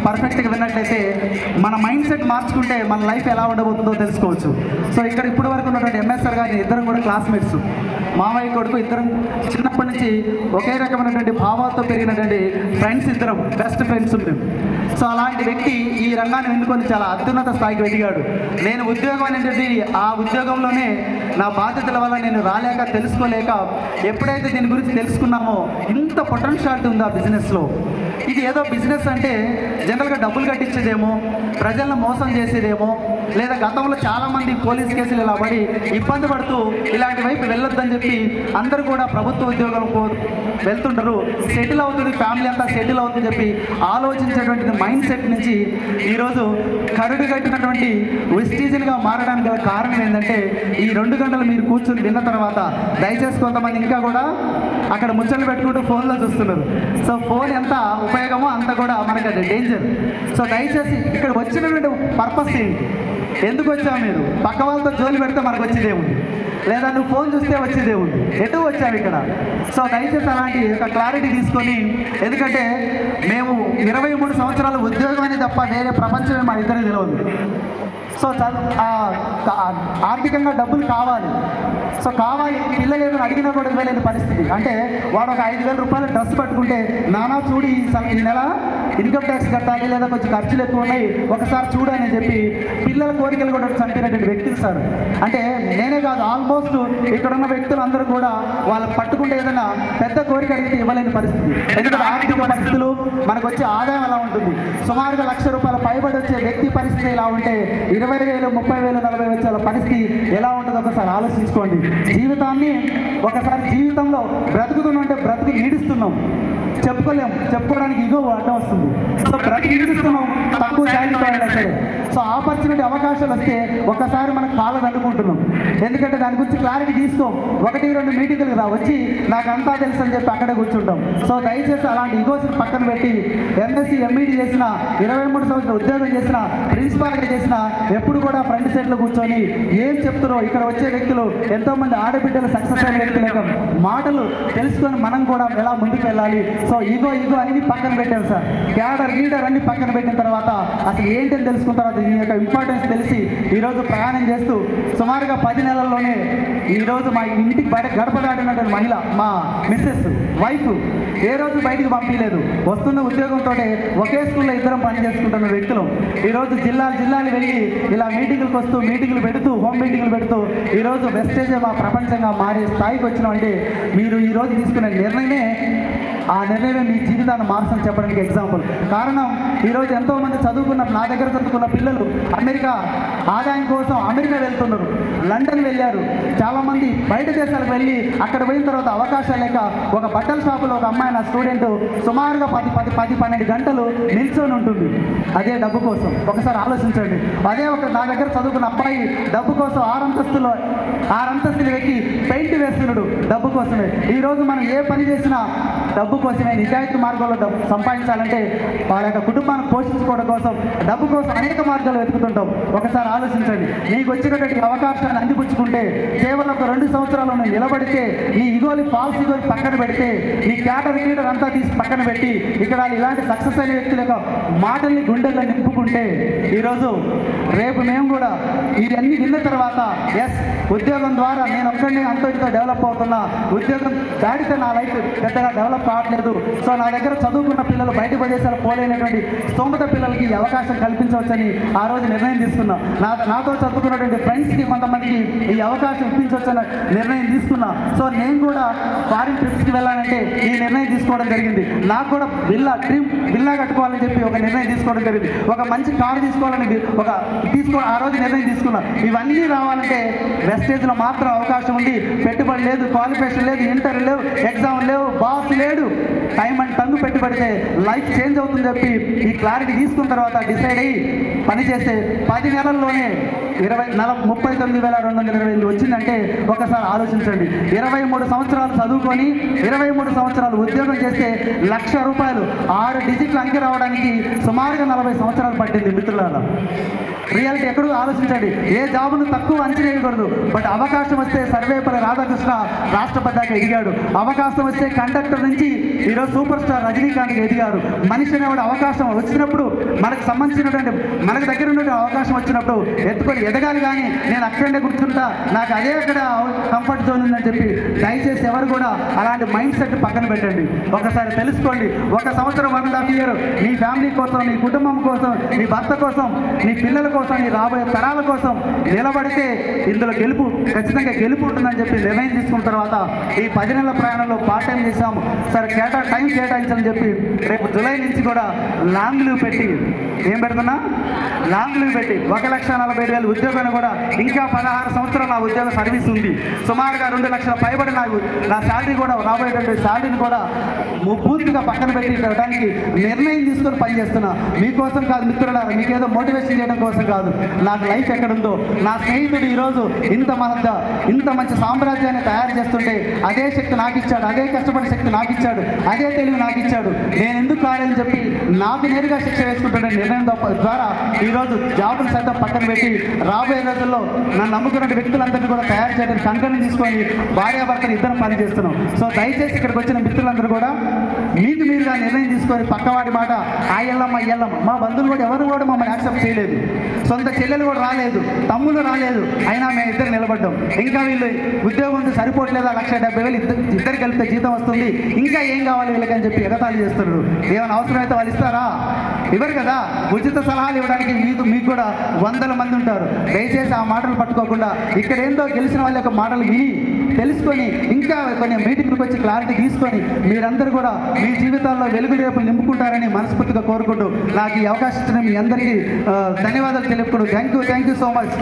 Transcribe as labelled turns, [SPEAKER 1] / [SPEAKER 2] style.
[SPEAKER 1] పర్ఫెక్ట్గా విన్నట్లయితే మన mind set మార్చుకుంటే మన లైఫ్ ఎలా ఉండబోతుందో తెలుసుకోవచ్చు. సో ఇక్కడ ఇప్పటి వరకు ఉన్నటువంటి ఎంఎస్ఆర్ గారిని ఇద్దరం కూడా క్లాస్మేట్స్, మామయ్య కొడుకు, ఇద్దరం చిన్నప్పటి నుంచి ఒకే రకమైనటువంటి భావాలతో పెరిగినటువంటి ఫ్రెండ్స్, ఇద్దరం బెస్ట్ ఫ్రెండ్స్ ఉంటాం. సో అలాంటి వ్యక్తి ఈ రంగాన్ని ఎన్నుకొని చాలా అత్యున్నత స్థాయికి ఎదిగాడు. నేను ఉద్యోగం అనేది ఆ ఉద్యోగంలోనే నా బాధ్యతల వల్ల నేను రాలేక తెలుసుకోలేక ఎప్పుడైతే దీని గురించి తెలుసుకున్నామో ఇంత పొటెన్షియాలిటీ ఉంది ఆ బిజినెస్లో. ఇది ఏదో బిజినెస్ అంటే జనరల్గా డబ్బులు కట్టించేదేమో, ప్రజలను మోసం చేసేదేమో, లేదా గతంలో చాలామంది పోలీస్ కేసులు ఇలా పడి ఇబ్బంది పడుతూ ఇలాంటి వైపు వెళ్ళొద్దని చెప్పి అందరూ కూడా ప్రభుత్వ ఉద్యోగాలకు వెళ్తుంటారు, సెటిల్ అవుతుంది, ఫ్యామిలీ అంతా సెటిల్ అవుతుందని చెప్పి ఆలోచించేటువంటి మైండ్ సెట్ నుంచి ఈరోజు కరుడు కట్టినటువంటి వెస్టీజియన్గా మారడానికి గల కారణం ఏంటంటే ఈ 2 గంటలు మీరు కూర్చొని విన్న తర్వాత దయచేసి కొంతమంది ఇంకా కూడా అక్కడ ముచ్చట్లు పెట్టుకుంటూ ఫోన్లో చూస్తున్నారు. సో ఫోన్ ఎంత ఉపయోగమో అంత కూడా మనకి అది డేంజర్. సో దయచేసి ఇక్కడ వచ్చినటువంటి పర్పస్ ఏంటి, ఎందుకు వచ్చావు, మీరు పక్క వాళ్ళతో జోలి పెడితే మనకు వచ్చేదేముంది, లేదా నువ్వు ఫోన్ చూస్తే వచ్చేదేముంది, ఎటు వచ్చావు ఇక్కడ. సో దయచేసి అలాంటి ఒక క్లారిటీ తీసుకొని, ఎందుకంటే మేము 23 సంవత్సరాలు ఉద్యోగాన్ని తప్ప వేరే ప్రపంచమే మా ఇద్దరికి తెలియదు. సో ఆర్థికంగా డబ్బులు కావాలి, సో కావాలి, పిల్లలు ఏదైనా అడిగినా కూడా ఇవ్వలేని పరిస్థితి. అంటే వాడు ఒక 5,000 రూపాయలు డ్రెస్ పట్టుకుంటే నానా చూడు ఈ నెల ఇన్కమ్ ట్యాక్స్ కట్టాలి, లేదా కొంచెం ఖర్చులు ఎక్కువ ఉన్నాయి, ఒకసారి చూడని చెప్పి పిల్లల కోరికలు కూడా చంపినటువంటి వ్యక్తులు సార్. అంటే నేనే కాదు, ఆల్మోస్ట్ ఇక్కడ ఉన్న వ్యక్తులు అందరూ కూడా వాళ్ళకి పట్టుకుంటే ఏదైనా పెద్ద కోరిక అడిగితే ఇవ్వలేని పరిస్థితి. ఎందుకంటే ఆర్థిక పరిస్థితులు, మనకు వచ్చే ఆదాయం ఎలా ఉంటుంది, సుమారుగా ₹1,00,000 పైబడి వచ్చే వ్యక్తి పరిస్థితి ఎలా ఉంటే 20,000, 30,000, 40,000 వచ్చే పరిస్థితి ఎలా ఉంటుందో ఒకసారి ఆలోచించుకోండి. జీవితాన్ని ఒకసారి జీవితంలో బ్రతుకుతుందంటే బ్రతుకు ఈడుస్తున్నాం, చెప్పుకోలేము, చెప్పుకోవడానికి ఇగో అడ్డం వస్తుంది. సో బ్రతుకు ఈడుస్తున్నాం, తక్కువ శారీరక సరే. సో ఆపర్చునిటీ అవకాశాలు వస్తే ఒక్కసారి మనకు కాళ్ళ దండుకుంటున్నాం. ఎందుకంటే దాని గురించి క్లారిటీ తీసుకోం, 1-2 మీటింగులు రా వచ్చి నాకు అంతా తెలుసు అని చెప్పి అక్కడే కూర్చుంటాం. సో దయచేసి అలాంటి ఈగోస్ని పక్కన పెట్టి ఎంఎస్సీ ఎంఈడి చేసిన, 23 సంవత్సరాలు ఉద్యోగం చేసిన, ప్రిన్సిపాల్గా చేసిన, ఎప్పుడు కూడా ఫ్రంట్ సైడ్లో కూర్చొని ఏం చెప్తారో ఇక్కడ వచ్చే వ్యక్తులు ఎంతోమంది ఆడబిడ్డలు సక్సెస్ అయిన వ్యక్తుల యొక్క మాటలు తెలుసుకొని మనం కూడా ఎలా ముందుకు వెళ్ళాలి. సో ఈగో అన్ని పక్కన పెట్టాం సార్, క్యాడర్ అన్ని పక్కన పెట్టిన తర్వాత అసలు ఏంటని తెలుసుకున్న తర్వాత దీని యొక్క ఇంపార్టెన్స్ తెలిసి ఈరోజు ప్రయాణం చేస్తూ సుమారుగా 10 నెలల్లోనే ఈరోజు మా ఇంటికి బయట గడప దాటినటువంటి మహిళ, మా మిస్సెస్ వైఫ్ ఏ రోజు బయటికి పంపించలేదు. వస్తున్న ఉద్యోగంతో ఒకే స్కూల్లో ఇద్దరం పని చేసుకుంటున్న వ్యక్తులు ఈరోజు జిల్లాలు వెళ్ళి ఇలా మీటింగులకు వస్తూ, మీటింగులు పెడుతూ, హోమ్ మీటింగులు పెడుతూ ఈరోజు వెస్టేజ్ మా ప్రపంచంగా మారే స్థాయికి వచ్చినామంటే మీరు ఈరోజు తీసుకునే నిర్ణయమే, ఆ నిర్ణయమే మీ జీవితాన్ని మార్చని చెప్పడానికి ఎగ్జాంపుల్. కారణం ఈరోజు ఎంతోమంది చదువుకున్న, నా దగ్గర చదువుకున్న పిల్లలు అమెరికా ఆదాయం కోసం అమెరికా వెళ్తున్నారు, లండన్ వెళ్ళారు, చాలామంది బయట దేశాలకు వెళ్ళి అక్కడ పోయిన తర్వాత అవకాశాలు లేక ఒక బట్టల షాపులో ఒక అమ్మాయి, నా స్టూడెంట్, సుమారుగా 10-12 గంటలు నిల్చొని ఉంటుంది అదే డబ్బు కోసం. ఒకసారి ఆలోచించండి. అదే నా దగ్గర చదువుకున్న అబ్బాయి డబ్బు కోసం 6 అంతస్తులు ఎక్కి పెయింట్ వేస్తున్నాడు డబ్బు కోసమే. ఈరోజు మనం ఏ పని చేసినా డబ్బు కోసమే, నిజాయితీ మార్గంలో డబ్బు సంపాదించాలంటే వాళ్ళ యొక్క కుటుంబాన్ని పోషించుకోవడం కోసం డబ్బు కోసం అనేక మార్గాలు వెతుకుతుంటాం. ఒకసారి ఆలోచించండి. నీకు వచ్చినటువంటి అవకాశాన్ని అందిపుచ్చుకుంటే కేవలం ఒక 2 సంవత్సరాలు నిలబడితే, నీ ఇగోని ఫాల్స్ ఇగోని పక్కన పెడితే, నీ క్యాటర్ అంతా తీసి పక్కన పెట్టి ఇక్కడ ఇలాంటి సక్సెస్ అయిన వ్యక్తుల యొక్క మాటల్ని గుండెల్లో నింపుకుంటే ఈరోజు రేపు మేము కూడా ఇవన్నీ విన్న తర్వాత ఎస్, ఉద్యోగం ద్వారా నేను ఒక్కడిని అంతో ఇంతో డెవలప్ అవుతున్నా, ఉద్యోగం దాటితే నా లైఫ్ పెద్దగా డెవలప్ కావట్లేదు. సో నా దగ్గర చదువుకున్న పిల్లలు బయట ప్రదేశాలు పోలేనటువంటి స్తోమత పిల్లలకి ఈ అవకాశం కల్పించవచ్చని ఆ రోజు నిర్ణయం తీసుకున్నా. నాతో చదువుకున్నటువంటి ఫ్రెండ్స్కి కొంతమందికి ఈ అవకాశం ఇప్పించవచ్చని నిర్ణయం తీసుకున్నా. సో నేను కూడా ఫారిన్ ట్రిప్స్కి వెళ్ళాలంటే ఈ నిర్ణయం తీసుకోవడం జరిగింది. నాకు కూడా విల్లా కట్టుకోవాలని చెప్పి ఒక నిర్ణయం తీసుకోవడం జరిగింది. ఒక మంచి కారు తీసుకోవాలని ఆ రోజు నిర్ణయం తీసుకున్నా. ఇవన్నీ రావాలంటే వెస్టేజ్లో మాత్రం అవకాశం ఉంది. పెట్టుబడి లేదు, క్వాలిఫికేషన్ లేదు, ఇంటర్వ్యూ లేవు, ఎగ్జామ్ లేవు, బాస్ లేడు. టైం అండ్ టంగు పెట్టుబడితే లైఫ్ చేంజ్ అవుతుందని చెప్పి ఈ క్లారిటీ తీసుకున్న తర్వాత డిసైడ్ అయ్యి పనిచేస్తే 10 నెలల్లోనే 39,228 వచ్చిందంటే ఒకసారి ఆలోచించండి. 23 సంవత్సరాలు చదువుకొని 23 సంవత్సరాలు ఉద్యోగం చేస్తే ₹1,00,000 6 డిజిట్లు అంకె రావడానికి సుమారుగా 40 సంవత్సరాలు పట్టింది మిత్రులారా. రియాలిటీ ఎక్కడో ఆలోచించండి. ఏ జాబును తక్కువ అంచనా వేయకూడదు. బట్ అవకాశం వస్తే సర్వేపల్లి రాధాకృష్ణ రాష్ట్రపతిగా ఎదిగాడు. అవకాశం వస్తే కండక్టర్ నుంచి నుంచి ఈరోజు సూపర్ స్టార్ రజనీకాంత్కి ఎదిగారు. మనిషి అనేవాడు అవకాశం వచ్చినప్పుడు మనకు సంబంధించినటువంటి మనకు దగ్గర ఉన్నటువంటి అవకాశం వచ్చినప్పుడు ఎత్తుకొని ఎదగాలి. కానీ నేను అక్కడే కూర్చుంటా, నాకు అదే అక్కడ కంఫర్ట్ జోన్ ఉందని చెప్పి దయచేసి ఎవరు కూడా అలాంటి మైండ్ సెట్ పక్కన పెట్టండి. ఒకసారి తెలుసుకోండి. 1 సంవత్సరం 1.5 year నీ ఫ్యామిలీ కోసం, నీ కుటుంబం కోసం, నీ భర్త కోసం, నీ పిల్లల కోసం, నీ రాబోయే తరాల కోసం నిలబడితే ఇందులో గెలుపు ఖచ్చితంగా గెలుపు ఉంటుందని చెప్పి నిర్ణయం తీసుకున్న తర్వాత ఈ 10 నెలల ప్రయాణంలో పార్ట్ టైం చేశాము. సరే టైం కేటాయించని చెప్పి రేపు జూలై నుంచి కూడా లాంగ్ లీవ్ పెట్టి ఏం పెడుతున్నా లాంగ్ లీవ్ పెట్టి 1,40,000 ఉద్యోగాన్ని కూడా ఇంకా 16 సంవత్సరాలు నా ఉద్యోగ సర్వీస్ ఉంది. సుమారుగా 2 లక్షల పైబడి నా శాలరీ కూడా రాబోయేటువంటి శాలరీని కూడా పూర్తిగా పక్కన పెట్టి ఇవ్వడానికి నిర్ణయం తీసుకొని పనిచేస్తున్నా. మీకోసం కాదు మిత్రులారా, మీకేదో మోటివేషన్ చేయడం కోసం కాదు. నాకు లైఫ్ ఎక్కడుందో, నా స్నేహితుడు ఈరోజు ఇంత మంచి సామ్రాజ్యాన్ని తయారు చేస్తుంటే అదే శక్తి నాకు ఇచ్చాడు, అదే కష్టపడే శక్తి నాకు ఇచ్చాడు, అదే తెలివి నాకు ఇచ్చాడు. నేను ఎందుకు కాదని చెప్పి నాకు నేరుగా శిక్ష వేసుకుంటున్న నిర్ణయం ద్వారా ఈరోజు జాబులు సైతం పక్కన పెట్టి రాబోయే రోజుల్లో నన్ను నమ్ముకున్న వ్యక్తులందరినీ కూడా తయారు చేయడానికి కంకణం తీసుకొని భార్యాభర్తలు ఇద్దరం పనిచేస్తున్నాం. సో దయచేసి ఇక్కడికి వచ్చిన మిత్రులందరూ కూడా మీకు మీరుగా నిర్ణయం తీసుకొని పక్కవాడి మాట అయ్యల్లమ్మ మా బంధువులు కూడా ఎవరు కూడా మమ్మల్ని యాక్సెప్ట్ చేయలేదు. సొంత చెల్లెలు కూడా రాలేదు, తమ్ముళ్ళు రాలేదు, అయినా మేము ఇద్దరు నిలబడ్డాం. ఇంకా వీళ్ళు ఉద్యోగం సరిపోవట్లేదా, 1,70,000 ఇద్దరికి వెళ్తే జీతం వస్తుంది, ఇంకా ఏం కావాలి వీళ్ళకని చెప్పి ఎగతాళి చేస్తున్నారు. ఏమైనా అవసరమైతే వాళ్ళు ఇస్తారా? ఇవ్వరు కదా. ఉచిత సలహాలు ఇవ్వడానికి మీకు కూడా 100 మంది ఉంటారు. దయచేసి ఆ మాటలు పట్టుకోకుండా ఇక్కడ ఏందో గెలిచిన వాళ్ళ యొక్క మాటలు విని తెలుసుకొని ఇంకా కొన్ని మీటింగ్కి వచ్చి క్లారిటీ తీసుకొని మీరందరూ కూడా మీ జీవితాల్లో వెలుగు రేపు నింపుకుంటారని మనస్ఫూర్తిగా కోరుకుంటూ నాకు ఈ అవకాశం ఇచ్చిన మీ అందరికీ ధన్యవాదాలు తెలుపుకుంటూ థ్యాంక్ యూ సో మచ్.